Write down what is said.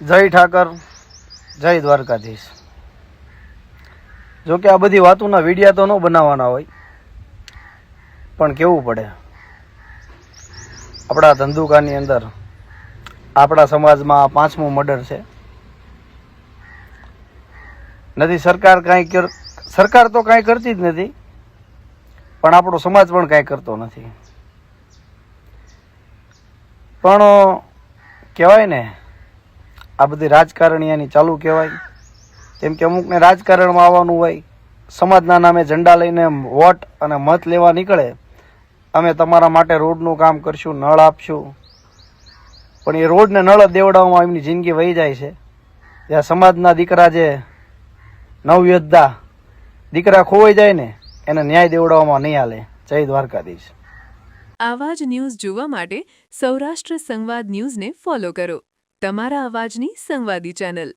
જય ઠાકર, જય દ્વારકાધીશ। જો કે આ બધી વાતોના વિડીયા તો ન બનાવવાના હોય, પણ કેવું પડે। આપણા ધંધુકાની અંદર આપણા સમાજમાં આ 5મું મર્ડર છે। નથી સરકાર તો કાંઈ કરતી જ નથી, પણ આપણો સમાજ પણ કાંઈ કરતો નથી। પણ કહેવાય ને, આ બધી રાજકારણીયાની ચાલુ કહેવાય। કેમ કે અમુકને રાજકારણમાં આવવાનું હોય, સમાજના નામે ઝંડા લઈને વોટ અને મત લેવા નીકળે। અમે તમારા માટે રોડનું કામ કરશું, નળ આપશું, પણ એ રોડને નળ દેવડાવવામાં એમની જિંદગી વહી જાય છે। જ્યાં સમાજના દીકરા, જે નવયોદ્ધા દીકરા ખોવાઈ જાય ને, એને ન્યાય દેવડાવવામાં નહીં હાલે। જય દ્વારકાધીશ। આવા જ ન્યૂઝ જોવા માટે સૌરાષ્ટ્ર સંવાદ ન્યૂઝને ફોલો કરો, તમારા અવાજની સંવાદી ચેનલ।